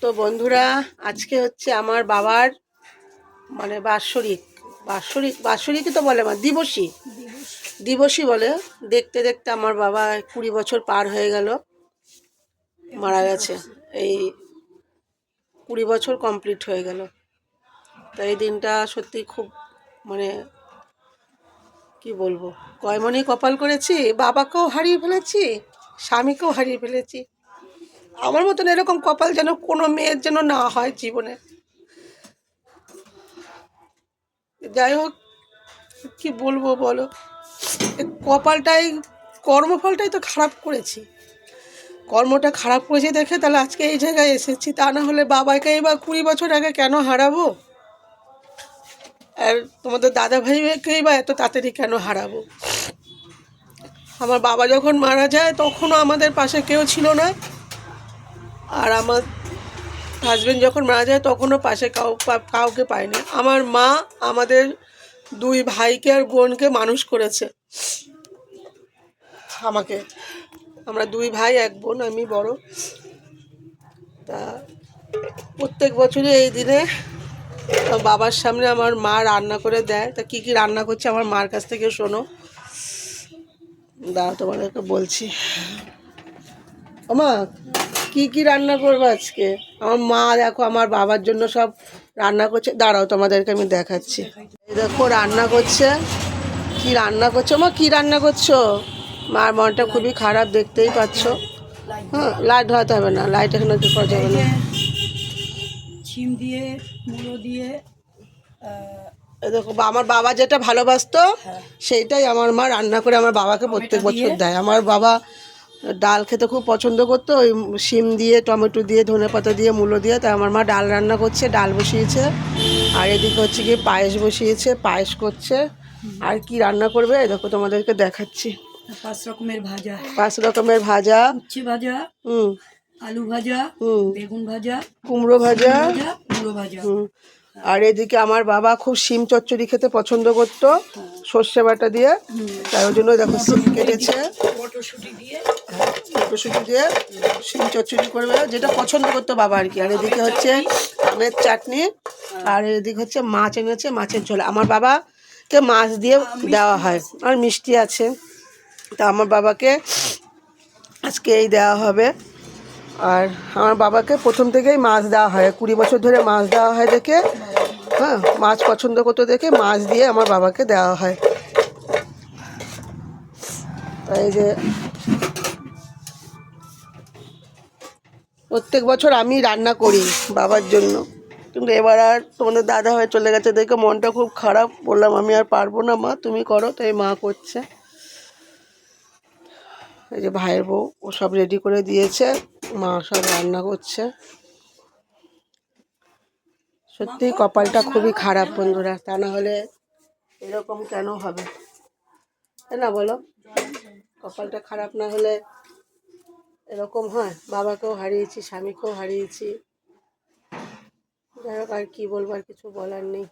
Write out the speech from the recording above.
তো বন্ধুরা, আজকে হচ্ছে আমার বাবার মানে বাৎসরিকই তো বলে, আমার দিবসী দিবসী বলে। দেখতে দেখতে আমার বাবা 20 বছর পার হয়ে গেল, মারা গেছে। এই 20 বছর কমপ্লিট হয়ে গেল। তো এই দিনটা সত্যি খুব মানে কি বলবো, কয়মনি কপাল করেছি, বাবাকেও হারিয়ে ফেলেছি, স্বামীকেও হারিয়ে ফেলেছি। আমার মতন এরকম কপাল যেন কোনো মেয়ের যেন না হয় জীবনে। যাই হোক, কি বলবো বলো, কপালটাই, কর্মফলটাই তো খারাপ করেছি। কর্মটা খারাপ করেছি দেখে তাহলে আজকে এই জায়গায় এসেছি, তা না হলে বাবাকেই বা 20 বছর আগে কেন হারাবো, আর তোমাদের দাদা ভাইকেই বা এত তাড়াতাড়ি কেন হারাবো। আমার বাবা যখন মারা যায় তখনও আমাদের পাশে কেউ ছিল না, আর আমার হাজব্যান্ড যখন মারা যায় তখনও পাশে কাউকে পায়নি। আমার মা আমাদের 2 ভাইকে আর বোনকে মানুষ করেছে আমাকে। আমরা 2 ভাই 1 বোন, আমি বড়। তা প্রত্যেক বছরই এই দিনে বাবার সামনে আমার মা রান্না করে দেয়। তা কী কী রান্না করছে আমার মার কাছ থেকে শোনো, দাঁড়াও তোমাদেরকে বলছি। আমা, কি কি রান্না করবো আজকে? আমার মা দেখো আমার বাবার জন্য সব রান্না করছে, দাঁড়াও তোমাদেরকে আমি দেখাচ্ছি। এই দেখো রান্না করছে, কি রান্না করছো মা, কি রান্না করছো? মার মনটা খুবই খারাপ, দেখতেই পাচ্ছ। হ্যাঁ, লাইট ধরাতে হবে না, লাইট এখানে করা যাবে না। শিম দিয়ে, মূলো দিয়ে, দেখো আমার বাবা যেটা ভালোবাসতো সেইটাই আমার মা রান্না করে আমার বাবাকে প্রত্যেক বছর দেয়। আমার বাবা ডাল খেতে খুব পছন্দ করতো, ওই শিম দিয়ে, টমেটো দিয়ে, ধনেপাতা দিয়ে, মূলো দিয়ে। তাই আমার মা ডাল রান্না করছে, ডাল বসিয়েছে। আর এদিকে হচ্ছে গিয়ে পায়েস বসিয়েছে, পায়েস করছে। আর কি রান্না করবে দেখো তোমাদেরকে দেখাচ্ছি। 5 রকমের ভাজা, 5 রকমের ভাজা, উচ্ছে ভাজা, হুম, আলু ভাজা, বেগুন ভাজা, কুমড়ো ভাজা, মূলো ভাজা। আর এদিকে আমার বাবা খুব শিম চচ্চড়ি খেতে পছন্দ করতো, সর্ষে বাটা দিয়ে। তাই ওই জন্য দেখো শিম কেটেছে, মটরশুঁটি দিয়ে, মটরশুঁটি দিয়ে শিম চচ্চড়ি করবে, যেটা পছন্দ করতো বাবা আর কি। আর এদিকে হচ্ছে আমের চাটনি, আর এদিকে হচ্ছে মাছ এনেছে, মাছের ঝোল। আমার বাবাকে মাছ দিয়ে দেওয়া হয়, আর মিষ্টি আছে। তা আমার বাবাকে আজকে এই দেওয়া হবে। আর আমার বাবাকে প্রথম থেকেই মাছ দেওয়া হয়, 20 বছর ধরে মাছ দেওয়া হয় দেখে, হ্যাঁ, মাছ পছন্দ করতে দেখে মাছ দিয়ে আমার বাবাকে দেওয়া হয়। এই যে প্রত্যেক বছর আমি রান্না করি বাবার জন্য, কিন্তু এবার আর তোমাদের দাদা হয়ে চলে গেছে দেখে মনটা খুব খারাপ। বললাম আমি আর পারবো না মা, তুমি করো। তাই মা করছে। এই যে ভাইয়ের বউ, ও সব রেডি করে দিয়েছে, মা সব রান্না করছে। সত্যি কপালটা খুবই খারাপ বন্ধুরা, তা না হলে এরকম কেন হবে, তাই না বলো? কপালটা খারাপ না হলে এরকম হয়? বাবাকেও হারিয়েছি, স্বামীকেও হারিয়েছি। যাই হোক, আর কি বলবো, আর কিছু বলার নেই।